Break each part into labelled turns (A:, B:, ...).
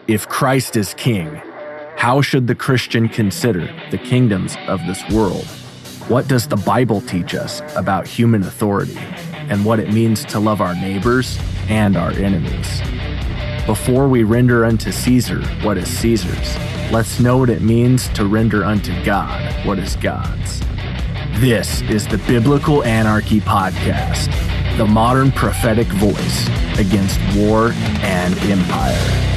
A: If Christ is king, how should the Christian consider the kingdoms of this world? What does the Bible teach us about human authority and what it means to love our neighbors and our enemies? Before we render unto Caesar what is Caesar's, let's know what it means to render unto God what is God's. This is the Biblical Anarchy Podcast, the modern prophetic voice against war and empire.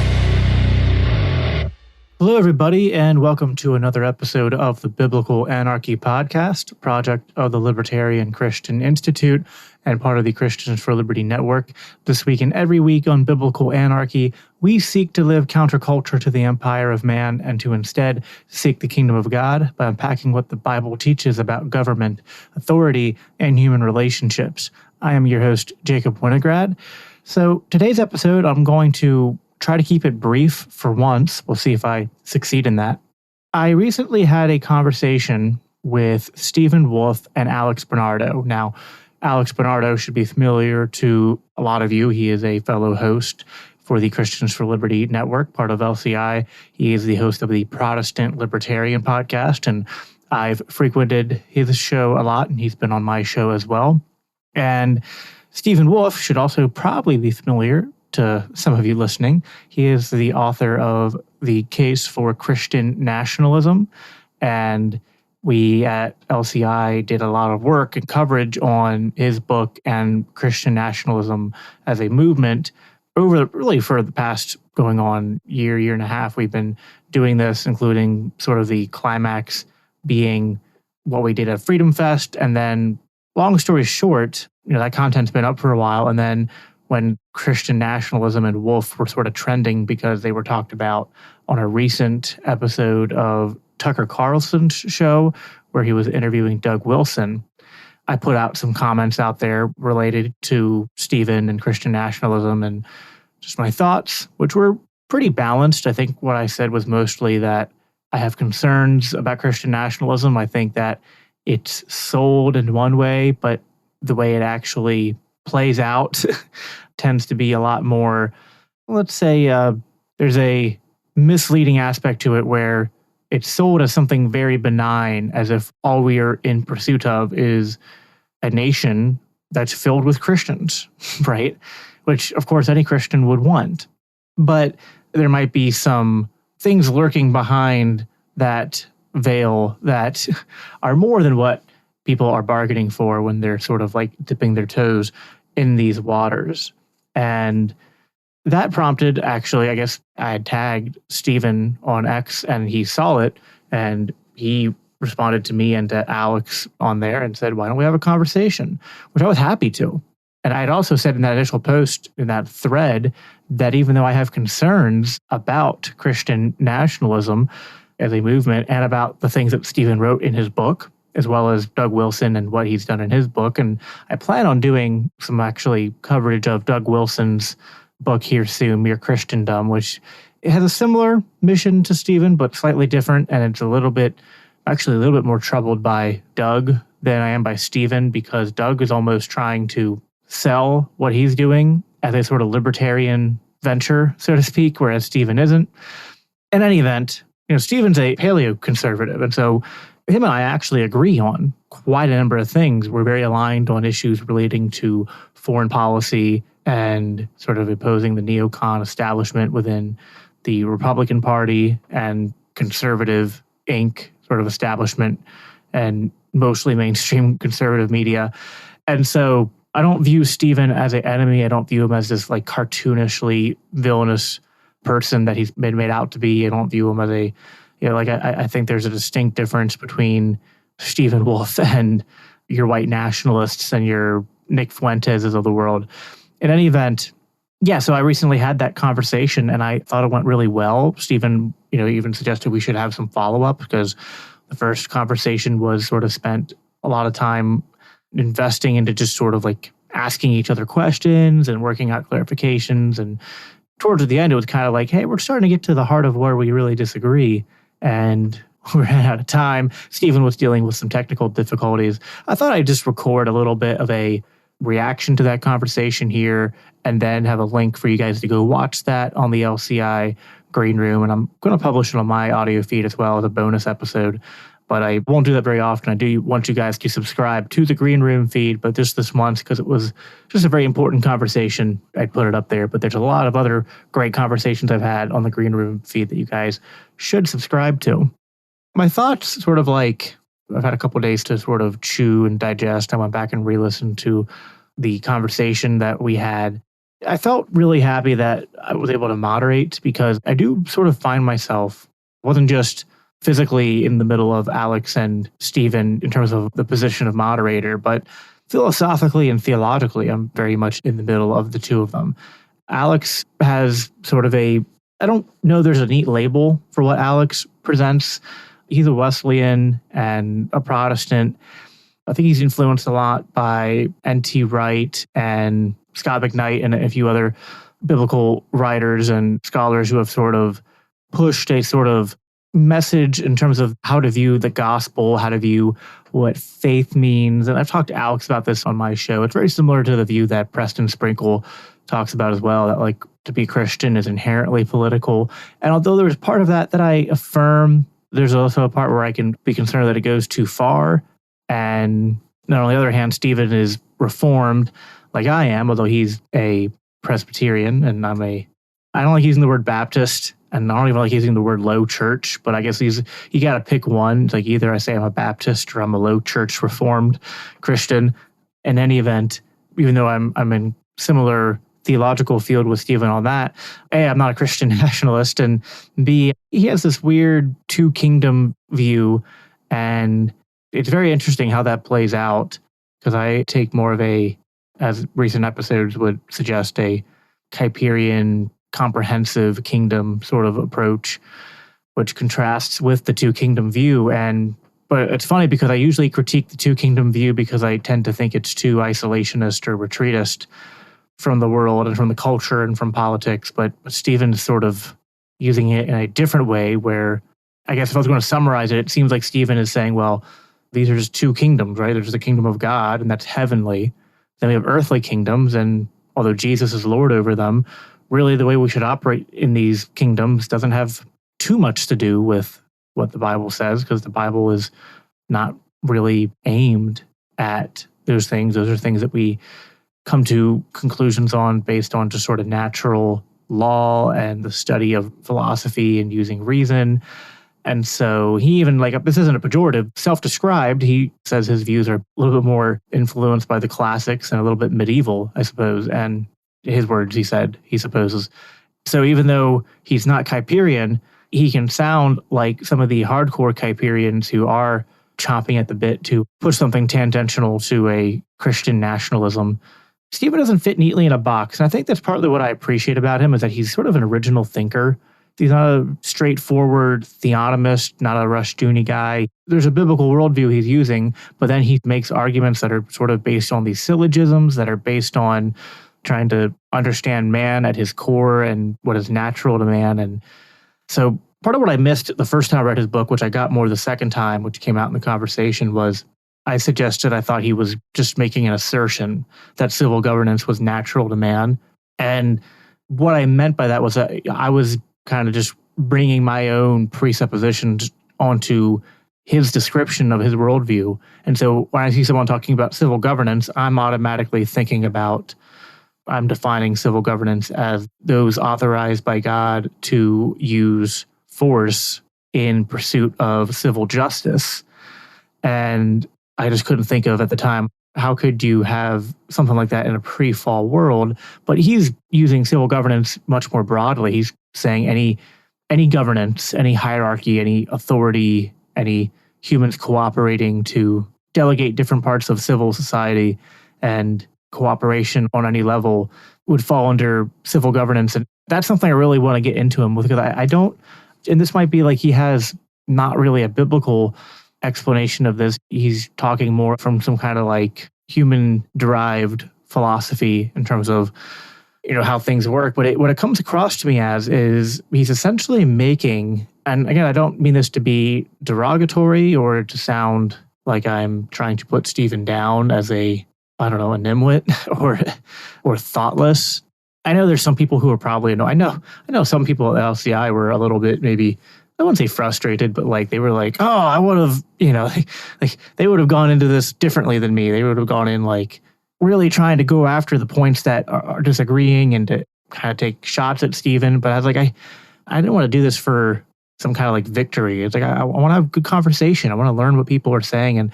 B: Hello, everybody, and welcome to another episode of the Biblical Anarchy Podcast, a project of the Libertarian Christian Institute and part of the Christians for Liberty Network. This week and every week on Biblical Anarchy, we seek to live counterculture to the empire of man and to instead seek the kingdom of God by unpacking what the Bible teaches about government, authority, and human relationships. I am your host, Jacob Winograd. So today's episode, I'm going to try to keep it brief for once. We'll see if I succeed in that. I recently had a conversation with Stephen Wolfe and Alex Bernardo. Now, Alex Bernardo should be familiar to a lot of you. He is a fellow host for the Christians for Liberty Network, part of LCI. He is the host of the Protestant Libertarian Podcast, and I've frequented his show a lot, and he's been on my show as well. And Stephen Wolfe should also probably be familiar to some of you listening. He is the author of The Case for Christian Nationalism, and we at LCI did a lot of work and coverage on his book and Christian nationalism as a movement over really for the past going on year and a half. We've been doing this, including sort of the climax being what we did at Freedom Fest. And then long story short, that content's been up for a while. And then when Christian nationalism and Wolfe were sort of trending because they were talked about on a recent episode of Tucker Carlson's show where he was interviewing Doug Wilson, I put out some comments out there related to Stephen and Christian nationalism and just my thoughts, which were pretty balanced. I think what I said was mostly that I have concerns about Christian nationalism. I think that it's sold in one way, but the way it actually plays out tends to be a lot more, let's say, there's a misleading aspect to it where it's sold as something very benign, as if all we are in pursuit of is a nation that's filled with Christians, right? Which, of course, any Christian would want. But there might be some things lurking behind that veil that are more than what people are bargaining for when they're sort of like dipping their toes in these waters. And that prompted, actually, I guess I had tagged Stephen on X and he saw it and he responded to me and to Alex on there and said, why don't we have a conversation? Which I was happy to. And I had also said in that initial post, in that thread, that even though I have concerns about Christian nationalism as a movement and about the things that Stephen wrote in his book, as well as Doug Wilson and what he's done in his book. And I plan on doing some actually coverage of Doug Wilson's book here soon, Mere Christendom, which it has a similar mission to Stephen, but slightly different. And it's a little bit more troubled by Doug than I am by Stephen, because Doug is almost trying to sell what he's doing as a sort of libertarian venture, so to speak, whereas Stephen isn't. In any event, Stephen's a paleoconservative. And so him and I actually agree on quite a number of things. We're very aligned on issues relating to foreign policy and sort of opposing the neocon establishment within the Republican Party and conservative Inc. sort of establishment and mostly mainstream conservative media. And so I don't view Stephen as an enemy. I don't view him as this like cartoonishly villainous person that he's been made out to be. I don't view him as a I think there's a distinct difference between Stephen Wolfe and your white nationalists and your Nick Fuenteses of the world. In any event, so I recently had that conversation and I thought it went really well. Stephen, even suggested we should have some follow-up because the first conversation was sort of spent a lot of time investing into just sort of like asking each other questions and working out clarifications. And towards the end, it was kind of like, hey, we're starting to get to the heart of where we really disagree. And we ran out of time. Stephen was dealing with some technical difficulties. I thought I'd just record a little bit of a reaction to that conversation here, and then have a link for you guys to go watch that on the LCI Green Room. And I'm going to publish it on my audio feed as well as a bonus episode. But I won't do that very often. I do want you guys to subscribe to the Green Room feed, but just this once because it was just a very important conversation. I put it up there, but there's a lot of other great conversations I've had on the Green Room feed that you guys should subscribe to. My thoughts sort of like, I've had a couple of days to sort of chew and digest. I went back and re-listened to the conversation that we had. I felt really happy that I was able to moderate because I do sort of find myself, wasn't just physically in the middle of Alex and Stephen in terms of the position of moderator, but philosophically and theologically, I'm very much in the middle of the two of them. Alex has sort of I don't know there's a neat label for what Alex presents. He's a Wesleyan and a Protestant. I think he's influenced a lot by N.T. Wright and Scott McKnight and a few other biblical writers and scholars who have sort of pushed a sort of message in terms of how to view the gospel, how to view what faith means. And I've talked to Alex about this on my show. It's very similar to the view that Preston Sprinkle talks about as well, that like to be Christian is inherently political. And although there's part of that I affirm, there's also a part where I can be concerned that it goes too far. And then on the other hand, Stephen is Reformed like I am, although he's a Presbyterian and I don't like using the word Baptist. And I don't even like using the word low church, but I guess you got to pick one. It's like either I say I'm a Baptist or I'm a low church Reformed Christian. In any event, even though I'm in similar theological field with Stephen on that, A, I'm not a Christian nationalist, and B, he has this weird two kingdom view, and it's very interesting how that plays out because I take more of as recent episodes would suggest, a Kuyperian comprehensive kingdom sort of approach, which contrasts with the two kingdom view. But it's funny because I usually critique the two kingdom view because I tend to think it's too isolationist or retreatist from the world and from the culture and from politics. But Stephen's sort of using it in a different way where, I guess if I was going to summarize it, it seems like Stephen is saying, well, these are just two kingdoms, right? There's the kingdom of God, and that's heavenly. Then we have earthly kingdoms, and although Jesus is Lord over them, really the way we should operate in these kingdoms doesn't have too much to do with what the Bible says, because the Bible is not really aimed at those things. Those are things that we come to conclusions on based on just sort of natural law and the study of philosophy and using reason. And so he even, like, this isn't a pejorative, self-described, he says his views are a little bit more influenced by the classics and a little bit medieval, I suppose. And his words, he said, he supposes. So even though he's not Kuyperian, he can sound like some of the hardcore Kuyperians who are chomping at the bit to push something tangential to a Christian nationalism. Stephen doesn't fit neatly in a box. And I think that's partly what I appreciate about him is that he's sort of an original thinker. He's not a straightforward theonomist, not a Rushdoony guy. There's a biblical worldview he's using, but then he makes arguments that are sort of based on these syllogisms that are based on trying to understand man at his core and what is natural to man. And so part of what I missed the first time I read his book, which I got more the second time, which came out in the conversation, was I suggested I thought he was just making an assertion that civil governance was natural to man. And what I meant by that was that I was kind of just bringing my own presuppositions onto his description of his worldview. And so when I see someone talking about civil governance, I'm automatically thinking about, I'm defining civil governance as those authorized by God to use force in pursuit of civil justice. And I just couldn't think of at the time, how could you have something like that in a pre-fall world? But he's using civil governance much more broadly. He's saying any governance, any hierarchy, any authority, any humans cooperating to delegate different parts of civil society and cooperation on any level would fall under civil governance. And that's something I really want to get into him with, because I don't, and this might be like he has not really a biblical explanation of this. He's talking more from some kind of like human-derived philosophy in terms of, you know, how things work. But what it comes across to me as is he's essentially making, and again, I don't mean this to be derogatory or to sound like I'm trying to put Stephen down as a I don't know, a nimwit or thoughtless. I know there's some people who are probably I know some people at LCI were a little bit, maybe I wouldn't say frustrated, but like they were like, oh, I would have, like they would have gone into this differently than me. They would have gone in like really trying to go after the points that are disagreeing and to kind of take shots at Stephen. But I was like, I didn't want to do this for some kind of like victory. It's like I want to have good conversation. I want to learn what people are saying, and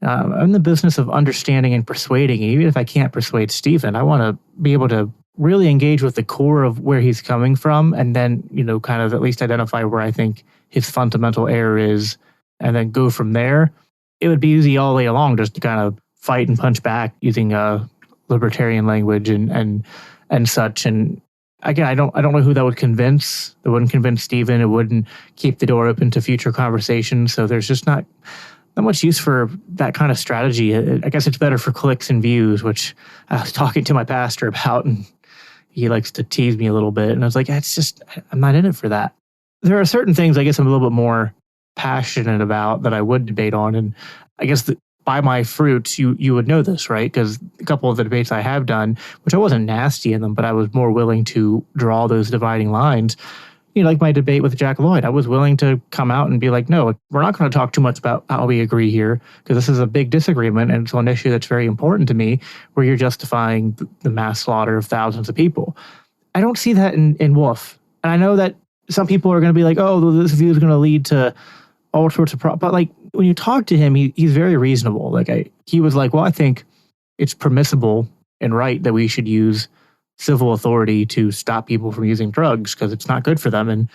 B: I'm in the business of understanding and persuading. And even if I can't persuade Stephen, I want to be able to really engage with the core of where he's coming from, and then, kind of at least identify where I think his fundamental error is, and then go from there. It would be easy all the way along just to kind of fight and punch back using libertarian language and such. And again, I don't know who that would convince. It wouldn't convince Stephen. It wouldn't keep the door open to future conversations. So there's just not much use for that kind of strategy. I guess it's better for clicks and views, which I was talking to my pastor about, and he likes to tease me a little bit. And I was like, I'm not in it for that. There are certain things I guess I'm a little bit more passionate about that I would debate on. And I guess by my fruits, you would know this, right? Because a couple of the debates I have done, which I wasn't nasty in them, but I was more willing to draw those dividing lines. Like my debate with Jack Lloyd, I was willing to come out and be like, no, we're not going to talk too much about how we agree here, because this is a big disagreement and it's an issue that's very important to me, where you're justifying the mass slaughter of thousands of people. I don't see that in Wolfe. And I know that some people are going to be like, oh, this view is going to lead to all sorts of problems. But like when you talk to him, he's very reasonable. Like he was like, well, I think it's permissible and right that we should use civil authority to stop people from using drugs because it's not good for them. And,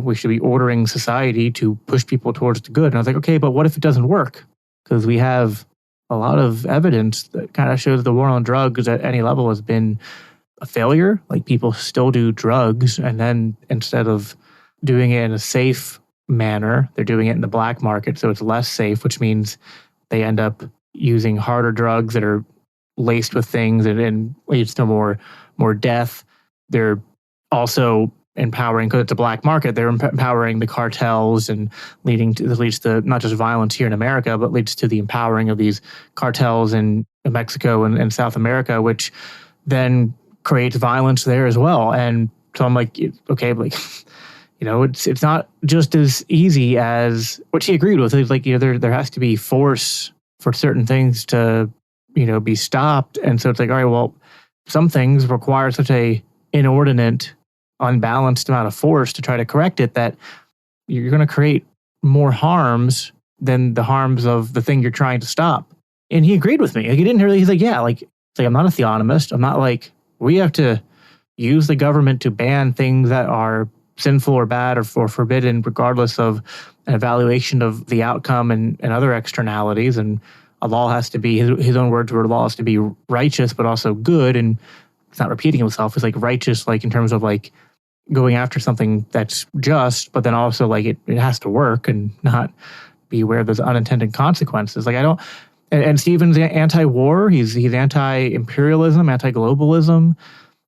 B: we should be ordering society to push people towards the good. And I was like, okay, but what if it doesn't work? Because we have a lot of evidence that kind of shows the war on drugs at any level has been a failure. Like people still do drugs, and then instead of doing it in a safe manner, they're doing it in the black market. So it's less safe, which means they end up using harder drugs that are laced with things and leads to more death. They're also empowering, because it's a black market, they're empowering the cartels and leads to not just violence here in America, but leads to the empowering of these cartels in Mexico and South America, which then creates violence there as well. And so I'm like, okay, like, it's not just as easy as what she agreed with. It's like, there has to be force for certain things to, be stopped. And so it's like, all right, well, some things require such a inordinate, unbalanced amount of force to try to correct it that you're going to create more harms than the harms of the thing you're trying to stop. And he agreed with me. Like, he's like, yeah, like I'm not a theonomist. I'm not like, we have to use the government to ban things that are sinful or bad or forbidden, regardless of an evaluation of the outcome and other externalities. And a law has to be, his own words were, law has to be righteous, but also good. And it's not repeating himself. It's like righteous, like in terms of like going after something that's just, but then also like it has to work and not be aware of those unintended consequences. Like and Stephen's anti-war. He's anti-imperialism, anti-globalism.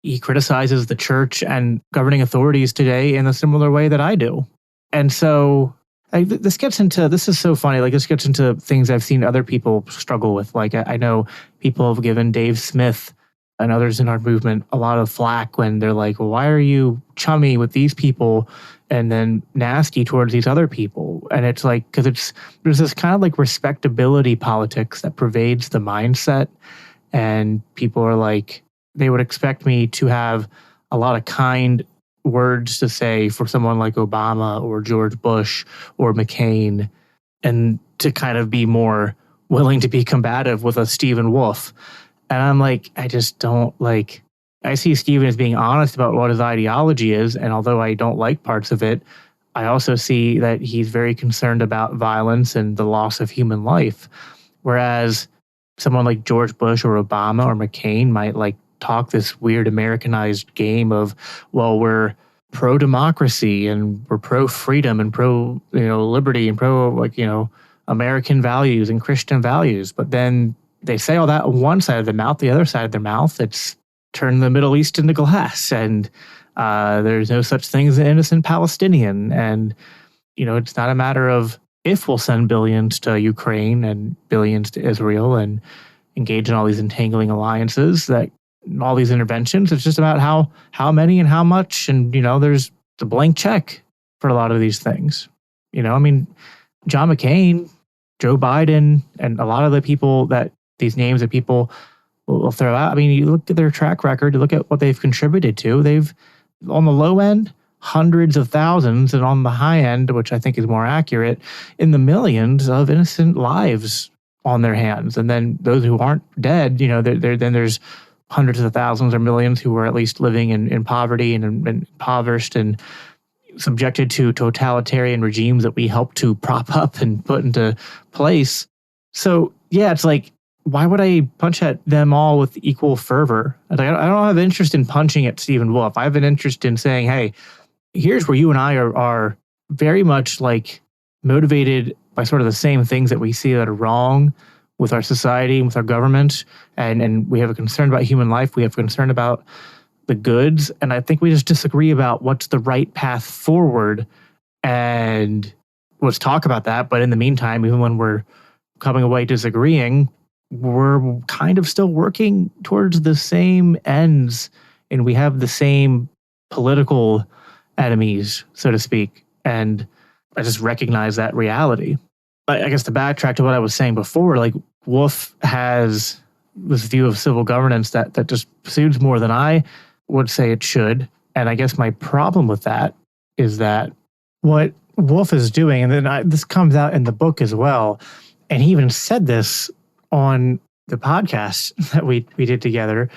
B: He criticizes the church and governing authorities today in a similar way that I do. And so this is so funny. Like this gets into things I've seen other people struggle with. Like I know people have given Dave Smith and others in our movement a lot of flack when they're like, well, why are you chummy with these people and then nasty towards these other people? And it's like, because there's this kind of like respectability politics that pervades the mindset. And people are like, they would expect me to have a lot of kind words to say for someone like Obama or George Bush or McCain, and to kind of be more willing to be combative with a Stephen Wolfe. And I'm like, I just don't like, I see Stephen as being honest about what his ideology is. And although I don't like parts of it, I also see that he's very concerned about violence and the loss of human life. Whereas someone like George Bush or Obama or McCain might like talk this weird Americanized game of, well, we're pro-democracy and we're pro-freedom and pro-liberty and American values and Christian values. But then they say all that on one side of the mouth, the other side of their mouth, it's turned the Middle East into glass. And there's no such thing as an innocent Palestinian. And, it's not a matter of if we'll send billions to Ukraine and billions to Israel. And, engage in all these entangling alliances, that all these interventions. It's just about how many and how much. And, there's the blank check for a lot of these things. John McCain, Joe Biden, and a lot of the people that these names that people will throw out. You look at their track record, you look at what they've contributed to. They've, on the low end, hundreds of thousands, and on the high end, which I think is more accurate, in the millions of innocent lives on their hands. And then those who aren't dead, then there's hundreds of thousands or millions who are at least living in poverty and impoverished and subjected to totalitarian regimes that we help to prop up and put into place. So, yeah, it's like, why would I punch at them all with equal fervor? I don't have interest in punching at Stephen Wolfe. I have an interest in saying, hey, here's where you and I are very much like motivated by sort of the same things that we see that are wrong with our society and with our government. And we have a concern about human life. We have a concern about the goods. And I think we just disagree about what's the right path forward. And let's talk about that. But in the meantime, even when we're coming away disagreeing, we're kind of still working towards the same ends, and we have the same political enemies, so to speak. And I just recognize that reality. I guess to backtrack to what I was saying before, like Wolfe has this view of civil governance that just suits more than I would say it should. And I guess my problem with that is that what Wolfe is doing, and then this comes out in the book as well, and he even said this on the podcast that we did together,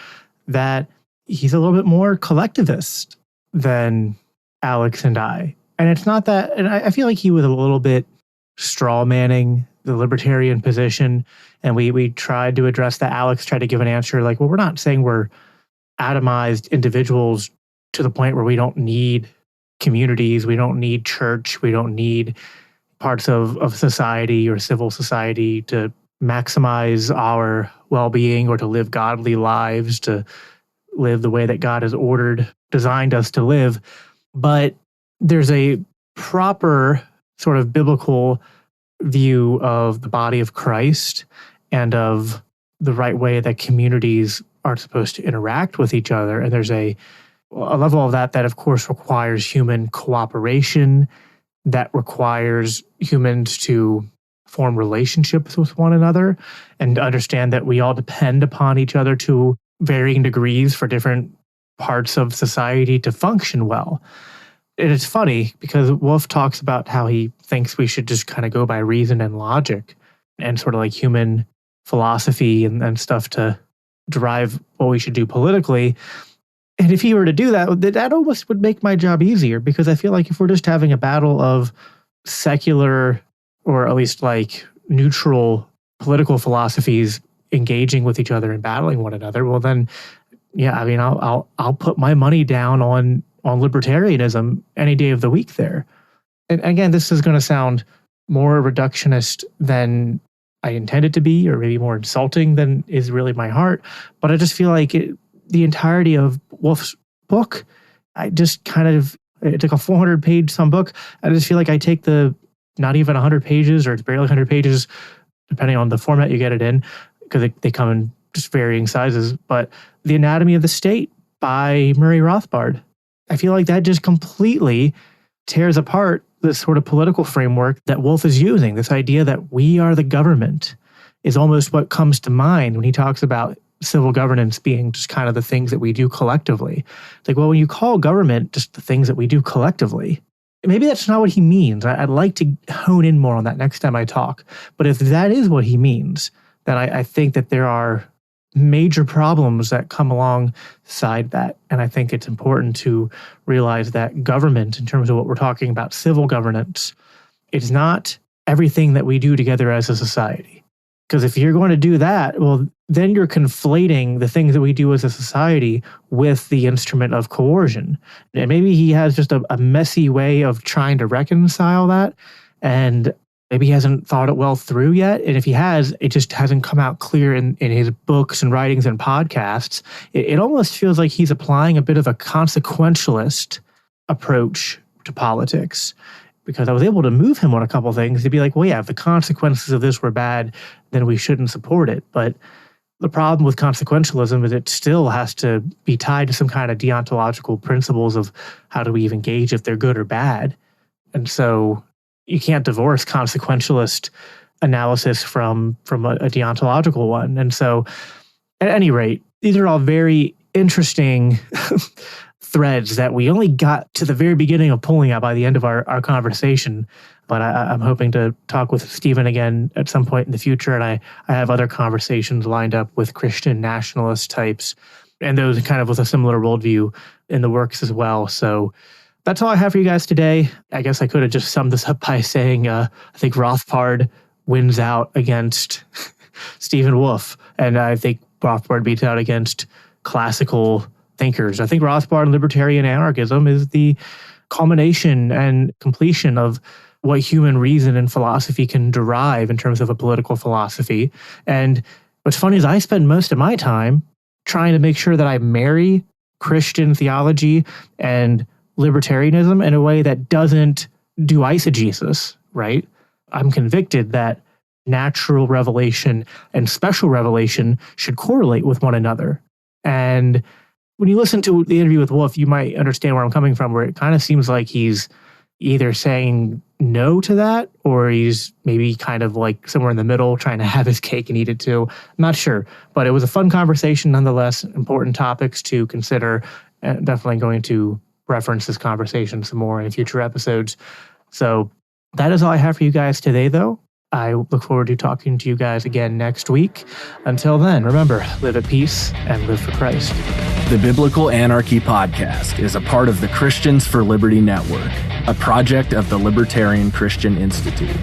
B: that he's a little bit more collectivist than Alex and I. And it's not that, and I feel like he was a little bit straw manning the libertarian position. And we tried to address that. Alex tried to give an answer like, well, we're not saying we're atomized individuals to the point where we don't need communities, we don't need church, we don't need parts of society or civil society to maximize our well-being or to live godly lives, to live the way that God has designed us to live. But there's a proper sort of biblical view of the body of Christ and of the right way that communities are supposed to interact with each other. And there's a level of that of course requires human cooperation, that requires humans to form relationships with one another and understand that we all depend upon each other to varying degrees for different parts of society to function well. And it's funny because Wolfe talks about how he thinks we should just kind of go by reason and logic and sort of like human philosophy and stuff to derive what we should do politically. And if he were to do that, that almost would make my job easier, because I feel like if we're just having a battle of secular or at least like neutral political philosophies engaging with each other and battling one another, well then, yeah, I mean, I'll put my money down on libertarianism any day of the week there. And again, this is going to sound more reductionist than I intend it to be, or maybe more insulting than is really my heart. But I just feel like the entirety of Wolfe's book, it's like a 400-page some book. I just feel like I take the not even 100 pages, or it's barely 100 pages, depending on the format you get it in, because they come in just varying sizes. But The Anatomy of the State by Murray Rothbard, I feel like that just completely tears apart this sort of political framework that Wolfe is using. This idea that we are the government is almost what comes to mind when he talks about civil governance being just kind of the things that we do collectively. It's like, well, when you call government just the things that we do collectively, maybe that's not what he means. I'd like to hone in more on that next time I talk. But if that is what he means, then I think that there are major problems that come alongside that. And I think it's important to realize that government, in terms of what we're talking about, civil governance, it's not everything that we do together as a society. Because if you're going to do that, well, then you're conflating the things that we do as a society with the instrument of coercion. And maybe he has just a messy way of trying to reconcile that. And maybe he hasn't thought it well through yet. And if he has, it just hasn't come out clear in his books and writings and podcasts. It almost feels like he's applying a bit of a consequentialist approach to politics. Because I was able to move him on a couple of things to be like, well, yeah, if the consequences of this were bad, then we shouldn't support it. But The problem with consequentialism is it still has to be tied to some kind of deontological principles of how do we even gauge if they're good or bad. And so you can't divorce consequentialist analysis from a deontological one. And so at any rate, these are all very interesting threads that we only got to the very beginning of pulling out by the end of our conversation. But I'm hoping to talk with Stephen again at some point in the future. And I have other conversations lined up with Christian nationalist types and those kind of with a similar worldview in the works as well. So that's all I have for you guys today. I guess I could have just summed this up by saying I think Rothbard wins out against Stephen Wolfe. And I think Rothbard beats out against classical thinkers. I think Rothbard and libertarian anarchism is the culmination and completion of what human reason and philosophy can derive in terms of a political philosophy. And what's funny is I spend most of my time trying to make sure that I marry Christian theology and libertarianism in a way that doesn't do eisegesis, right? I'm convicted that natural revelation and special revelation should correlate with one another. And when you listen to the interview with Wolfe, you might understand where I'm coming from, where it kind of seems like he's either saying no to that, or he's maybe kind of like somewhere in the middle trying to have his cake and eat it too. I'm not sure, but it was a fun conversation nonetheless, important topics to consider, and definitely going to reference this conversation some more in future episodes. So that is all I have for you guys today, though. I look forward to talking to you guys again next week. Until then, remember, live at peace and live for Christ.
A: The Biblical Anarchy Podcast is a part of the Christians for Liberty Network, a project of the Libertarian Christian Institute.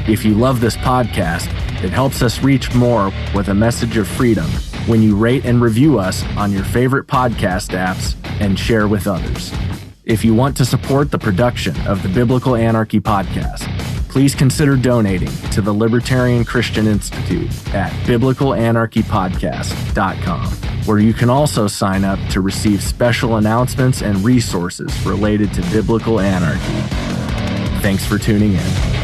A: If you love this podcast, it helps us reach more with a message of freedom when you rate and review us on your favorite podcast apps and share with others. If you want to support the production of the Biblical Anarchy Podcast, please consider donating to the Libertarian Christian Institute at biblicalanarchypodcast.com, where you can also sign up to receive special announcements and resources related to biblical anarchy. Thanks for tuning in.